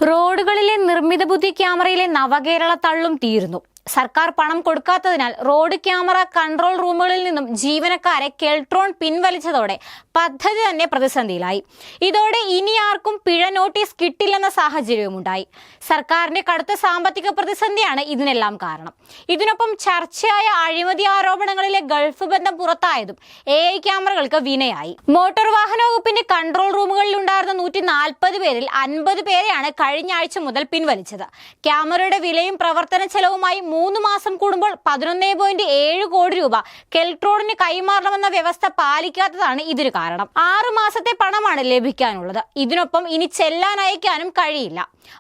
റോഡുകളിലെ നിർമ്മിത ബുദ്ധി ക്യാമറയിലെ നവകേരള തള്ളും തീരുന്നു. സർക്കാർ പണം കൊടുക്കാത്തതിനാൽ റോഡ് ക്യാമറ കൺട്രോൾ റൂമുകളിൽ നിന്നും ജീവനക്കാരെ കെൽട്രോൺ പിൻവലിച്ചതോടെ പദ്ധതി തന്നെ പ്രതിസന്ധിയിലായി. ഇതോടെ ഇനി ആർക്കും പിഴ നോട്ടീസ് കിട്ടില്ലെന്ന സാഹചര്യവുമുണ്ടായി. സർക്കാരിന്റെ കടുത്ത സാമ്പത്തിക പ്രതിസന്ധിയാണ് ഇതിനെല്ലാം കാരണം. ഇതിനൊപ്പം ചർച്ചയായ അഴിമതി ആരോപണങ്ങളിലെ ഗൾഫ് ബന്ധം പുറത്തായതും AI ക്യാമറകൾക്ക് വിനയായി. മോട്ടോർ വാഹന വകുപ്പിന്റെ കൺട്രോൾ റൂമുകളിൽ ഉണ്ടായിരുന്ന 140 പേരിൽ 50 പേരെയാണ് കഴിഞ്ഞ ആഴ്ച മുതൽ പിൻവലിച്ചത്. ക്യാമറയുടെ വിലയും പ്രവർത്തന ചെലവുമായി 3 മാസം കൂടുമ്പോൾ 11.7 കോടി രൂപ കെൽട്രോണിന് കൈമാറണമെന്ന വ്യവസ്ഥ പാലിക്കാത്തതാണ് ഇതിന് കാരണം. 6 മാസത്തെ പണമാണ് ലഭിക്കാനുള്ളത്. ഇതിനൊപ്പം ഇനി ചെല്ലാൻ അയക്കാനും കഴിയില്ല.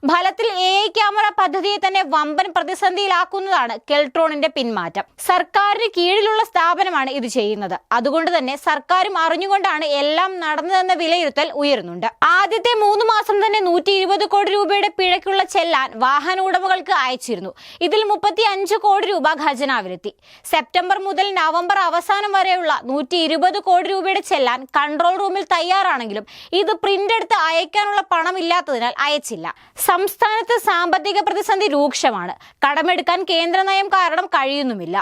ഫലത്തിൽ AI ക്യാമറ പദ്ധതിയെ തന്നെ വമ്പൻ പ്രതിസന്ധിയിലാക്കുന്നതാണ് കെൽട്രോണിന്റെ പിന്മാറ്റം. സർക്കാരിന് കീഴിലുള്ള സ്ഥാപനമാണ് ഇത് ചെയ്യുന്നത്. അതുകൊണ്ട് തന്നെ സർക്കാരും അറിഞ്ഞുകൊണ്ടാണ് എല്ലാം നടന്നതെന്ന വിലയിരുത്തൽ ഉയരുന്നുണ്ട്. ആദ്യത്തെ 3 മാസം തന്നെ 120 കോടി രൂപയുടെ പിഴയ്ക്കുള്ള ചെല്ലാൻ വാഹന ഉടമകൾക്ക് അയച്ചിരുന്നു. ഇതിൽ 35 കോടി രൂപ ഖജനാവിലെത്തി. സെപ്റ്റംബർ മുതൽ നവംബർ അവസാനം വരെയുള്ള 120 കോടി രൂപയുടെ ചെല്ലാൻ കൺട്രോൾ റൂമിൽ തയ്യാറാണെങ്കിലും ഇത് പ്രിന്റ് എടുത്ത് അയക്കാനുള്ള പണമില്ലാത്തതിനാൽ അയച്ചില്ല. സംസ്ഥാനത്ത് സാമ്പത്തിക പ്രതിസന്ധി രൂക്ഷമാണ്. കടമെടുക്കാൻ കേന്ദ്ര നയം കാരണം കഴിയുന്നുമില്ല.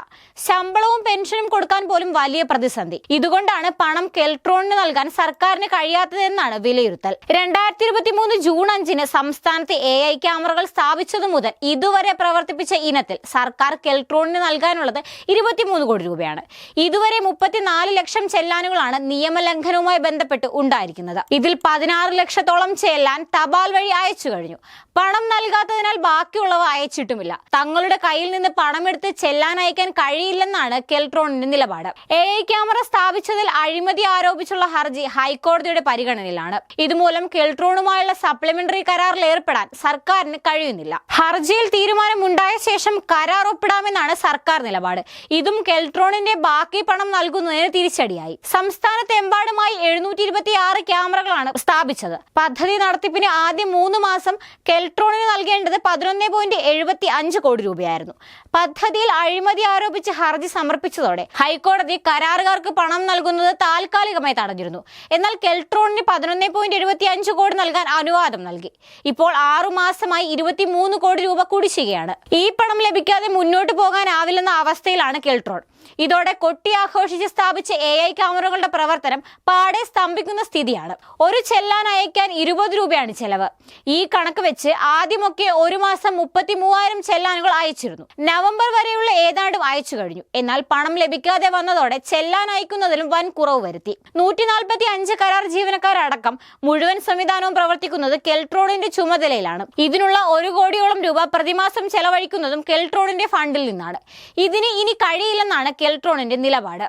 ശമ്പളവും പെൻഷനും കൊടുക്കാൻ പോലും വലിയ പ്രതിസന്ധി. ഇതുകൊണ്ടാണ് പണം കെൽട്രോണിന് നൽകാൻ സർക്കാരിന് കഴിയാത്തതെന്നാണ് വിലയിരുത്തൽ. 2023 ജൂൺ 5 സംസ്ഥാനത്ത് AI ക്യാമറകൾ സ്ഥാപിച്ചതു മുതൽ ഇതുവരെ പ്രവർത്തിപ്പിച്ച ഇനത്തിൽ സർക്കാർ കെൽട്രോണിന് നൽകാനുള്ളത് 23 കോടി രൂപയാണ്. ഇതുവരെ 34 ലക്ഷം ചെല്ലാനുകളാണ് നിയമലംഘനവുമായി ബന്ധപ്പെട്ട് ഉണ്ടായിരിക്കുന്നത്. ഇതിൽ 16 ലക്ഷത്തോളം ചെല്ലാൻ തപാൽ വഴി അയച്ചു കഴിഞ്ഞു. പണം നൽകാത്തതിനാൽ ബാക്കിയുള്ളവ അയച്ചിട്ടുമില്ല. തങ്ങളുടെ കയ്യിൽ നിന്ന് പണമെടുത്ത് ചെല്ലാൻ അയക്കാൻ കഴിയില്ലെന്നാണ് കെൽട്രോണിന്റെ നിലപാട്. AI ക്യാമറ സ്ഥാപിച്ചതിൽ അഴിമതി ആരോപിച്ചുള്ള ഹർജി ഹൈക്കോടതിയുടെ പരിഗണനയിലാണ്. ഇതുമൂലം കെൽട്രോണുമായുള്ള സപ്ലിമെന്ററി കരാറിൽ ഏർപ്പെടാൻ സർക്കാരിന് കഴിയുന്നില്ല. ഹർജിയിൽ തീരുമാനമുണ്ടായ ശേഷം കരാർ ഒപ്പിടാമെന്നാണ് സർക്കാർ നിലപാട്. ഇതും കെൽട്രോണിന്റെ ബാക്കി പണം നൽകുന്നതിന് തിരിച്ചടിയായി. സംസ്ഥാനത്തെമ്പാടുമായി 726 ക്യാമറകളാണ് സ്ഥാപിച്ചത്. പദ്ധതി നടത്തിപ്പിന് ആദ്യ 3 മാസം കെൽട്രോണിന് നൽകേണ്ടത് 11.75 കോടി രൂപയായിരുന്നു. പദ്ധതിയിൽ അഴിമതി ആരോപിച്ച് ഹർജി സമർപ്പിച്ചതോടെ ഹൈക്കോടതി കരാറുകാർക്ക് പണം നൽകുന്നത് താൽക്കാലികമായി തടഞ്ഞിരുന്നു. എന്നാൽ കെൽട്രോണിന് 11.75 കോടി നൽകാൻ അനുവാദം നൽകി. ഇപ്പോൾ 6 മാസമായി 23 കോടി രൂപ കുടിശ്ശികയാണ്. ഈ പണം ലഭിക്കാതെ മുന്നോട്ട് പോകാനാവില്ലെന്ന അവസ്ഥയിലാണ് കെൽട്രോൺ. ഇതോടെ കൊട്ടി ആഘോഷിച്ച് സ്ഥാപിച്ച AI ക്യാമറകളുടെ പ്രവർത്തനം പാടെ സ്തംഭിക്കുന്ന സ്ഥിതിയാണ്. ഒരു ചെല്ലാൻ അയക്കാൻ 20 രൂപയാണ് ചെലവ്. ഈ കണക്ക് വെച്ച് ആദ്യമൊക്കെ ഒരു മാസം 33,000 ചെല്ലാനുകൾ അയച്ചിരുന്നു. നവംബർ വരെയുള്ള ഏതാണ്ടും അയച്ചു കഴിഞ്ഞു. എന്നാൽ പണം ലഭിക്കാതെ വന്നതോടെ ചെല്ലാൻ അയക്കുന്നതിലും വൻ കുറവ് വരുത്തി. 145 കരാർ ജീവനക്കാരടക്കം മുഴുവൻ സംവിധാനവും പ്രവർത്തിക്കുന്നത് കെൽട്രോണിന്റെ ചുമതലയിലാണ്. ഇതിനുള്ള 1 കോടിയോളം രൂപ പ്രതിമാസം ചെലവഴിക്കുന്നതും കെൽട്രോണിന്റെ ഫണ്ടിൽ നിന്നാണ്. ഇതിന് ഇനി കഴിയില്ലെന്നാണ് കെൽട്രോണിന്റെ നിലപാട്.